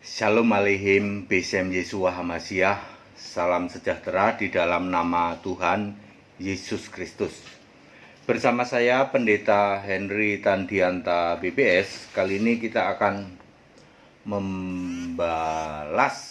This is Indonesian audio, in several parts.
Shalom Aleihim, Besem Yesua Hamasiah. Salam sejahtera di dalam nama Tuhan Yesus Kristus. Bersama saya Pendeta Henry Tandianta BBS. Kali ini kita akan membalas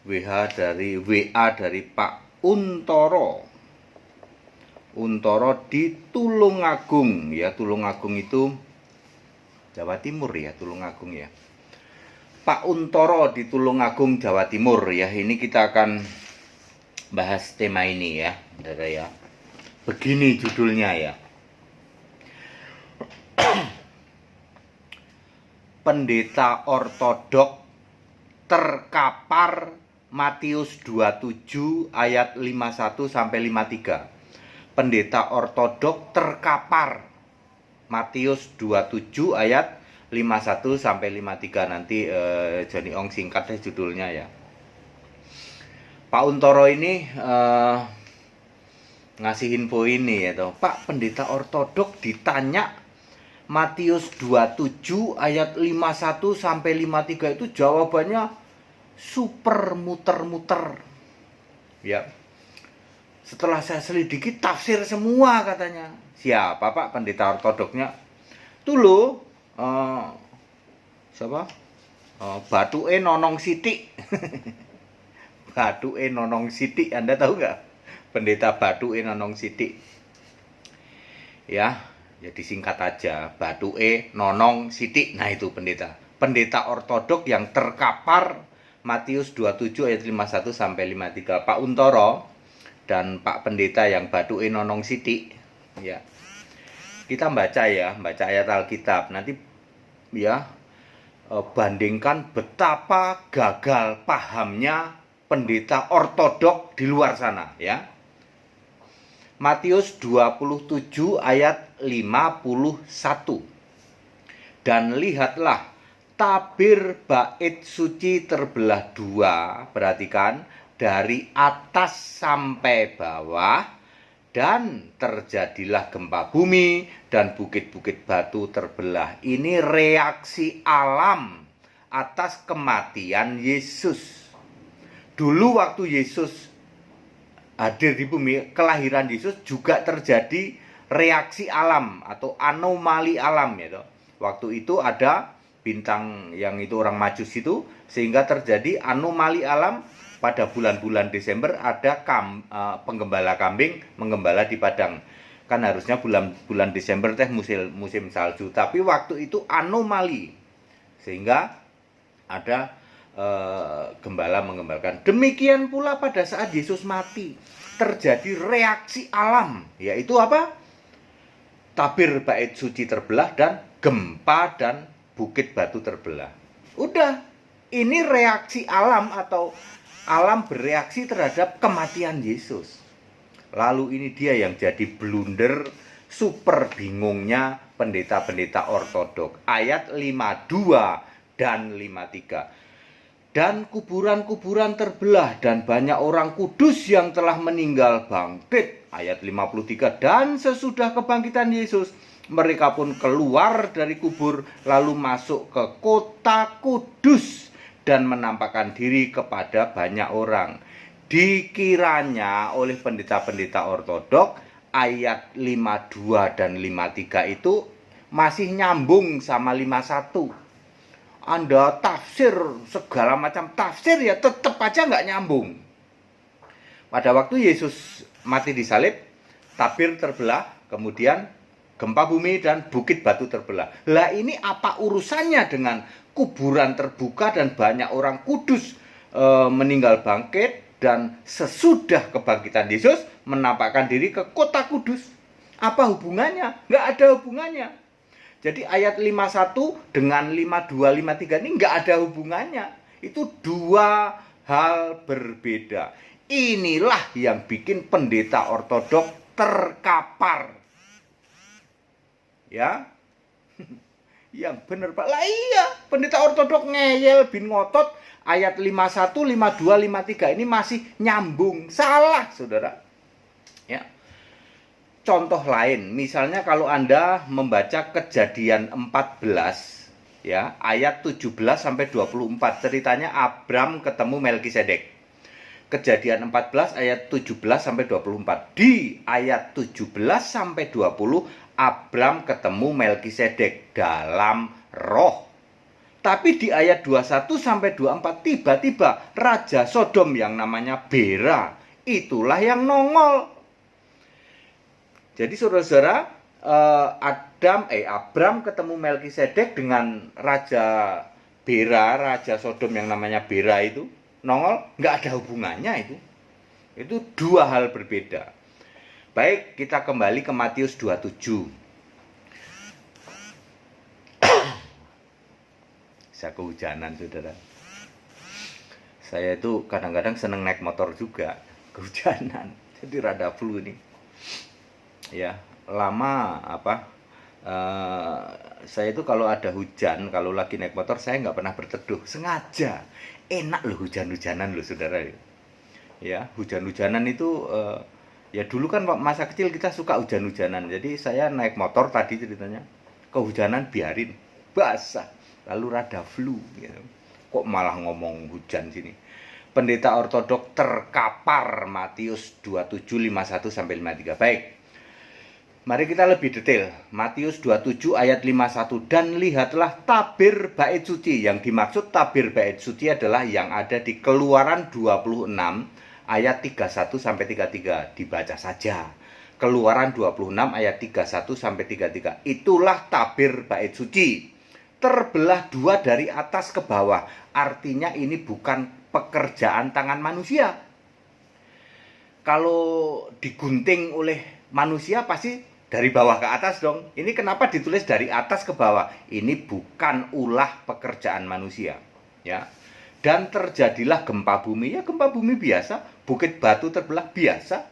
WA dari Pak Untoro. Untoro di Tulungagung ya. Tulungagung itu Jawa Timur ya, Tulungagung ya. Pak Untoro di Tulungagung, Jawa Timur ya. Ini kita akan bahas tema ini ya, saudara ya. Begini judulnya ya. Pendeta ortodok terkapar Matius 27 ayat 51 sampai 53. Pendeta ortodok terkapar Matius 27 ayat 51 sampai 53. Nanti Johnny Ong singkat deh judulnya ya. Pak Untoro ini ngasih info ini ya toh. Pak, pendeta ortodok ditanya Matius 27 ayat 51 sampai 53 itu jawabannya super muter-muter. Ya. Setelah saya selidiki tafsir semua katanya. Siapa Pak pendeta ortodoknya? Tuh siapa? Batuke Nonong Siti. Batuke Nonong Siti, Anda tahu nggak? Pendeta Batuke Nonong Siti. Ya, jadi singkat aja, Batuke Nonong Siti. Nah, itu pendeta. Pendeta ortodok yang terkapar Matius 27 ayat 51 sampai 53. Pak Untoro dan Pak pendeta yang Batuke Nonong Siti. Ya. Kita baca ayat Alkitab. Nanti ya bandingkan betapa gagal pahamnya pendeta ortodok di luar sana ya. Matius 27 ayat 51. Dan lihatlah tabir bait suci terbelah dua, perhatikan, dari atas sampai bawah. Dan terjadilah gempa bumi dan bukit-bukit batu terbelah. Ini reaksi alam atas kematian Yesus. Dulu waktu Yesus hadir di bumi, kelahiran Yesus juga terjadi reaksi alam atau anomali alam ya. Waktu itu ada bintang yang itu orang Majus itu, sehingga terjadi anomali alam. Pada bulan-bulan Desember ada penggembala kambing menggembala di padang. Kan harusnya bulan Desember teh musim salju, tapi waktu itu anomali. Sehingga ada gembala menggembalakan. Demikian pula pada saat Yesus mati, terjadi reaksi alam, yaitu apa? Tabir bait suci terbelah dan gempa dan bukit batu terbelah. Udah, ini reaksi alam atau alam bereaksi terhadap kematian Yesus. Lalu ini dia yang jadi blunder, super bingungnya pendeta-pendeta ortodok. Ayat 52 dan 53. Dan kuburan-kuburan terbelah dan banyak orang kudus yang telah meninggal bangkit. Ayat 53. Dan sesudah kebangkitan Yesus, mereka pun keluar dari kubur lalu masuk ke kota kudus dan menampakkan diri kepada banyak orang. Dikiranya oleh pendeta-pendeta ortodok ayat 52 dan 53 itu masih nyambung sama 51. Anda tafsir segala macam tafsir ya tetap aja nggak nyambung. Pada waktu Yesus mati disalib, tabir terbelah, kemudian gempa bumi dan bukit batu terbelah. Lah ini apa urusannya dengan kuburan terbuka dan banyak orang kudus meninggal bangkit dan sesudah kebangkitan Yesus menampakkan diri ke kota kudus? Apa hubungannya? Nggak ada hubungannya. Jadi ayat 51 dengan 52, 53 ini nggak ada hubungannya. Itu dua hal berbeda. Inilah yang bikin pendeta ortodok terkapar. Ya, yang benar Pak. Lah iya, pendeta ortodok ngeyel bin ngotot ayat 51, 52, 53 ini masih nyambung. Salah, Saudara. Ya. Contoh lain, misalnya kalau Anda membaca Kejadian 14 ya, ayat 17 sampai 24. Ceritanya Abram ketemu Melkisedek. Kejadian 14 ayat 17 sampai 24. Di ayat 17 sampai 20 Abram ketemu Melkisedek dalam roh. Tapi di ayat 21 sampai 24 tiba-tiba raja Sodom yang namanya Bera itulah yang nongol. Jadi saudara-saudara, Abram ketemu Melkisedek dengan raja Bera, raja Sodom yang namanya Bera itu nongol, nggak ada hubungannya itu. Itu dua hal berbeda. Baik, kita kembali ke Matius 27. Saya kehujanan, saudara. Saya itu kadang-kadang seneng naik motor juga, kehujanan. Jadi rada flu nih. Ya, lama saya itu kalau ada hujan, kalau lagi naik motor saya nggak pernah berteduh, sengaja. Enak loh hujan-hujanan loh saudara. Ya, hujan-hujanan itu ya dulu kan masa kecil kita suka hujan-hujanan. Jadi saya naik motor tadi ceritanya, kehujanan biarin, basah, lalu rada flu gitu. Kok malah ngomong hujan sini. Pendeta ortodok terkapar Matius 27 51 sampai 53. Baik. Mari kita lebih detail. Matius 27 ayat 51. Dan lihatlah tabir bait suci. Yang dimaksud tabir bait suci adalah yang ada di Keluaran 26 ayat 31 sampai 33. Dibaca saja. Keluaran 26 ayat 31 sampai 33. Itulah tabir bait suci. Terbelah dua dari atas ke bawah. Artinya ini bukan pekerjaan tangan manusia. Kalau digunting oleh manusia pasti dari bawah ke atas dong. Ini kenapa ditulis dari atas ke bawah? Ini bukan ulah pekerjaan manusia, ya. Dan terjadilah gempa bumi. Ya, gempa bumi biasa, bukit batu terbelah biasa.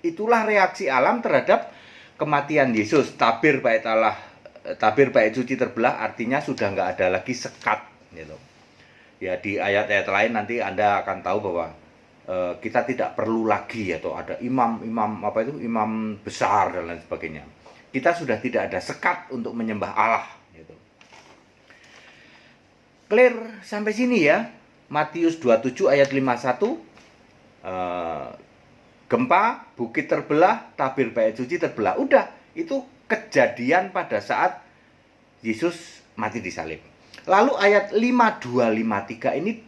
Itulah reaksi alam terhadap kematian Yesus. Tabir bait suci terbelah artinya sudah nggak ada lagi sekat, gitu. Ya, di ayat-ayat lain nanti Anda akan tahu bahwa kita tidak perlu lagi atau ada imam besar dan lain sebagainya. Kita sudah tidak ada sekat untuk menyembah Allah gitu. Clear sampai sini ya. Matius 27 ayat 51, gempa, bukit terbelah, tabir bait suci terbelah. Udah, itu kejadian pada saat Yesus mati disalib. Lalu ayat 52 53 ini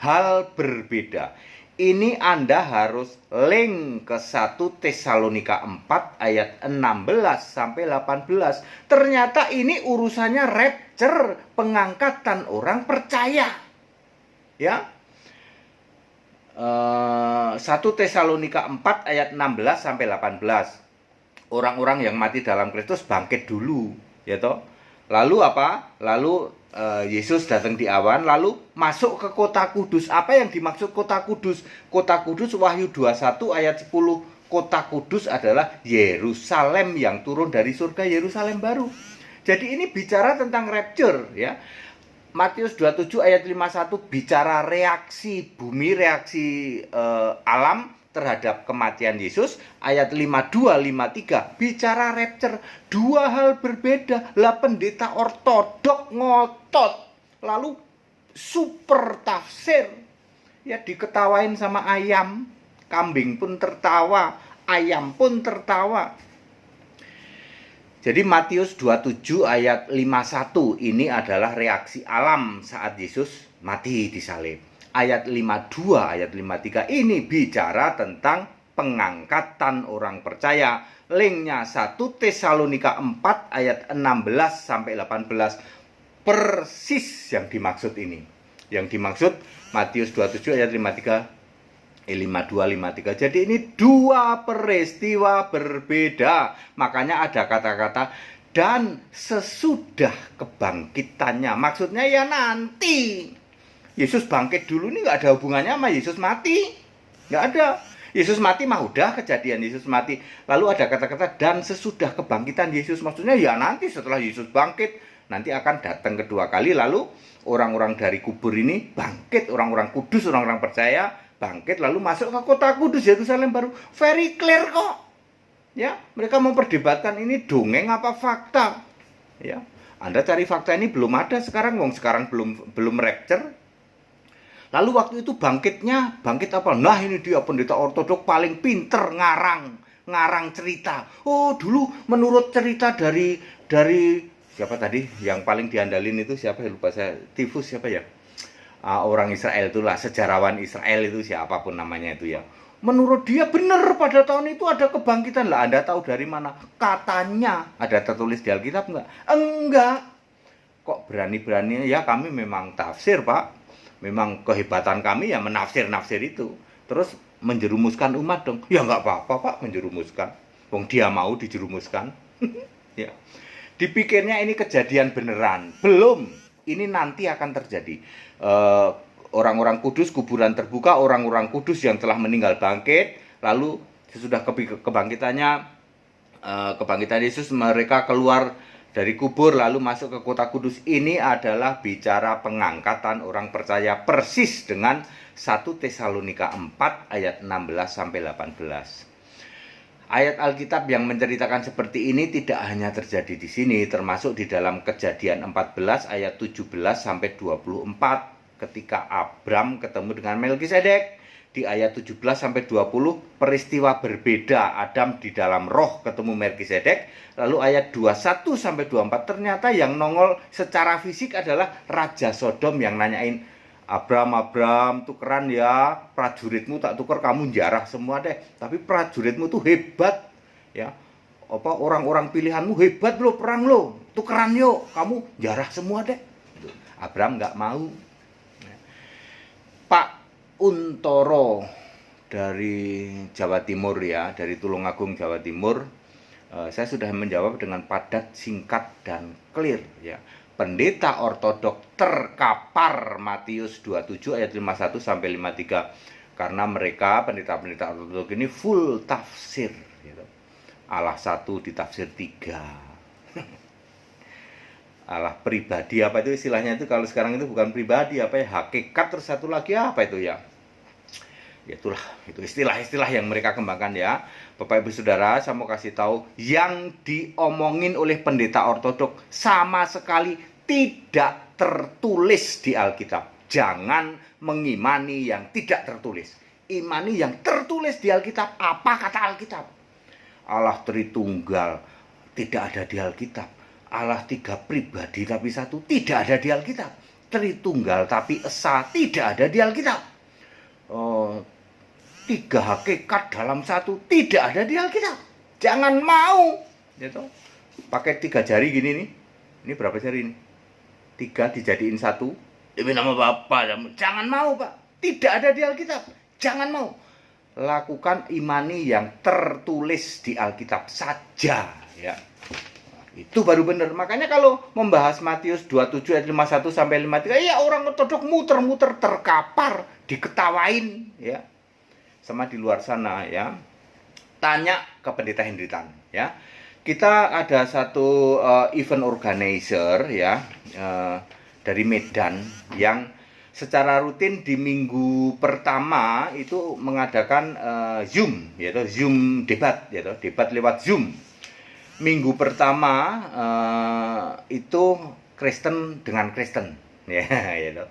hal berbeda. Ini Anda harus link ke 1 Tesalonika 4 ayat 16 sampai 18. Ternyata ini urusannya rapture, pengangkatan orang percaya. Ya. 1 Tesalonika 4 ayat 16 sampai 18. Orang-orang yang mati dalam Kristus bangkit dulu, ya toh. Lalu apa? Lalu Yesus datang di awan, lalu masuk ke kota kudus. Apa yang dimaksud kota kudus? Kota kudus Wahyu 21 ayat 10. Kota kudus adalah Yerusalem yang turun dari surga, Yerusalem baru. Jadi ini bicara tentang rapture, ya. Matius 27 ayat 51 bicara reaksi bumi, reaksi alam terhadap kematian Yesus. Ayat 52 53 bicara rapture. Dua hal berbeda. Lah pendeta ortodok ngotot, lalu super tafsir, ya, diketawain sama ayam. Kambing pun tertawa, ayam pun tertawa. Jadi Matius 27 ayat 51 ini adalah reaksi alam saat Yesus mati disalib. Ayat 52, ayat 53 ini bicara tentang pengangkatan orang percaya. Linknya 1 Tesalonika 4 ayat 16 sampai 18. Persis yang dimaksud ini. Yang dimaksud Matius 27 ayat 52 53. Jadi ini dua peristiwa berbeda. Makanya ada kata-kata dan sesudah kebangkitannya. Maksudnya ya nanti. Yesus bangkit dulu ini nggak ada hubungannya sama Yesus mati. Nggak ada. Yesus mati mah udah kejadian Yesus mati. Lalu ada kata-kata dan sesudah kebangkitan Yesus. Maksudnya ya nanti setelah Yesus bangkit, nanti akan datang kedua kali. Lalu orang-orang dari kubur ini bangkit. Orang-orang kudus, orang-orang percaya bangkit. Lalu masuk ke kota kudus Yerusalem baru. Very clear kok. Ya, mereka memperdebatkan ini dongeng apa fakta. Ya. Anda cari fakta ini belum ada sekarang, wong sekarang belum rapture. Lalu waktu itu bangkit apa? Nah, ini dia pendeta ortodok paling pinter ngarang cerita. Oh, dulu menurut cerita dari siapa tadi yang paling diandalin itu siapa, lupa saya, Tifus siapa ya? Orang Israel itulah, sejarawan Israel itu siapapun namanya itu ya. Menurut dia benar pada tahun itu ada kebangkitan. Lah, Anda tahu dari mana? Katanya ada tertulis di Alkitab enggak? Enggak. Kok berani-berani? Ya kami memang tafsir, Pak. Memang kehebatan kami ya menafsir-nafsir itu. Terus menjerumuskan umat dong. Ya enggak apa-apa, Pak, menjerumuskan. Wong dia mau dijerumuskan. Ya. Dipikirnya ini kejadian beneran. Belum. Ini nanti akan terjadi. Orang-orang kudus, kuburan terbuka, orang-orang kudus yang telah meninggal bangkit, lalu sesudah kebangkitan Yesus, mereka keluar dari kubur lalu masuk ke kota kudus. Ini adalah bicara pengangkatan orang percaya persis dengan 1 Tesalonika 4 ayat 16 sampai 18. Ayat Alkitab yang menceritakan seperti ini tidak hanya terjadi di sini, termasuk di dalam Kejadian 14 ayat 17 sampai 24. Ketika Abram ketemu dengan Melkisedek, di ayat 17 sampai 20 peristiwa berbeda. Adam di dalam roh ketemu Melkisedek. Lalu ayat 21 sampai 24 ternyata yang nongol secara fisik adalah Raja Sodom yang nanyain, Abram, tukeran ya, prajuritmu tak tuker, kamu jarah semua deh. Tapi prajuritmu tuh hebat ya. Orang-orang pilihanmu hebat loh, perang lo, tukeran yuk, kamu jarah semua deh. Abram nggak mau. Pak Untoro dari Jawa Timur ya, dari Tulungagung Jawa Timur, saya sudah menjawab dengan padat, singkat, dan clear ya. Pendeta ortodok terkapar Matius 27 ayat 51 sampai 53 karena mereka pendeta-pendeta ortodok ini full tafsir gitu. Allah satu ditafsir 3. Allah pribadi apa itu istilahnya itu, kalau sekarang itu bukan pribadi, apa ya, hakikat, terus satu lagi apa itu ya, itulah itu istilah-istilah yang mereka kembangkan ya. Bapak Ibu Saudara, saya mau kasih tahu yang diomongin oleh pendeta ortodok sama sekali tidak tertulis di Alkitab. Jangan mengimani yang tidak tertulis, imani yang tertulis di Alkitab. Apa kata Alkitab? Allah Tritunggal tidak ada di Alkitab. Allah 3 pribadi tapi 1 tidak ada di Alkitab. Tritunggal tapi esa tidak ada di Alkitab. 3 hakikat dalam 1 tidak ada di Alkitab. Jangan mau gitu. Pakai 3 jari gini nih. Ini berapa jari ini? 3 dijadiin 1 demi nama Bapa. Jangan mau, Pak. Tidak ada di Alkitab. Jangan mau. Lakukan imani yang tertulis di Alkitab saja ya. Itu baru benar. Makanya kalau membahas Matius 27 ayat 51 sampai 53, ya orang ortodok muter-muter terkapar, diketawain ya. Sama di luar sana ya. Tanya ke pendeta Hendritan ya. Kita ada satu event organizer ya dari Medan yang secara rutin di minggu pertama itu mengadakan Zoom yaitu Zoom debat yaitu debat lewat Zoom. Minggu pertama itu Kristen dengan Kristen ya, gitu.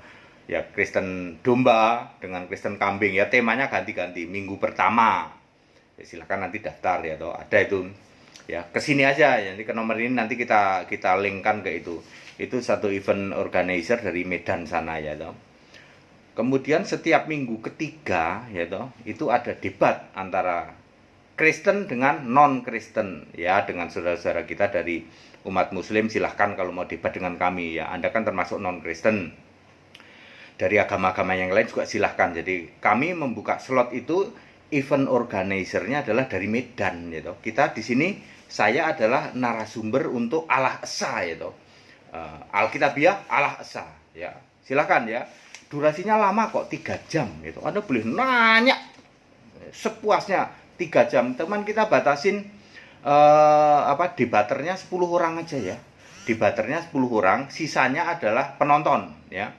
Ya Kristen domba dengan Kristen kambing ya, temanya ganti-ganti. Minggu pertama ya, silakan nanti daftar ya toh, ada itu ya, kesini aja ya, nanti ke nomor ini nanti kita linkkan ke itu satu event organizer dari Medan sana ya toh. Kemudian setiap minggu ketiga ya toh itu ada debat antara Kristen dengan non-Kristen ya, dengan saudara-saudara kita dari umat Muslim. Silahkan kalau mau debat dengan kami ya, Anda kan termasuk non-Kristen, dari agama-agama yang lain juga silahkan. Jadi kami membuka slot itu, event organizer-nya adalah dari Medan gitu. Kita di sini, saya adalah narasumber untuk Allah Esa gitu. Alkitabiah Allah Esa ya. Silahkan ya. Durasinya lama kok, 3 jam gitu. Anda boleh nanya sepuasnya 3 jam. Teman kita batasin debaternya 10 orang aja ya. Debaternya 10 orang, sisanya adalah penonton ya.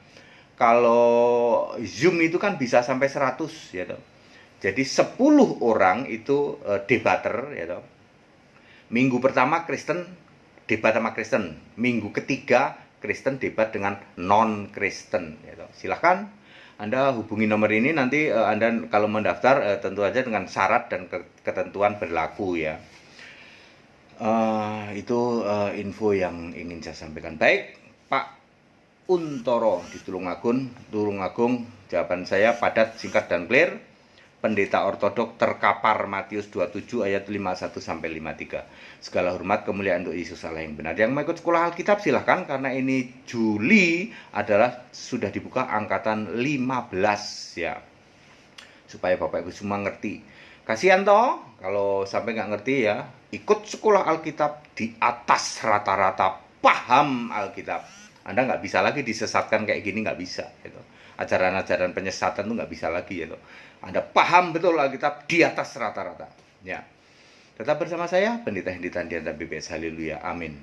Kalau Zoom itu kan bisa sampai 100 ya toh. Jadi 10 orang itu debater ya toh. Minggu pertama Kristen debat sama Kristen. Minggu ketiga Kristen debat dengan non-Kristen. Gitu. Silahkan Anda hubungi nomor ini, nanti Anda kalau mendaftar tentu saja dengan syarat dan ketentuan berlaku ya. Itu info yang ingin saya sampaikan. Baik, Pak Untoro di Tulungagung, jawaban saya padat, singkat, dan clear. Pendeta ortodok terkapar Matius 27 ayat 51 sampai 53. Segala hormat kemuliaan untuk Yesus Allah yang benar. Yang mau ikut sekolah Alkitab silahkan, karena ini Juli adalah sudah dibuka angkatan 15 ya. Supaya Bapak Ibu semua ngerti. Kasihan toh kalau sampai nggak ngerti ya. Ikut sekolah Alkitab di atas rata-rata paham Alkitab. Anda nggak bisa lagi disesatkan kayak gini, nggak bisa gitu. Ajaran-ajaran penyesatan itu nggak bisa lagi gitu. Anda paham betul Alkitab di atas rata-rata ya. Tetap bersama saya Pendeta Hendy Tandian dan BPS Haleluya. Amin.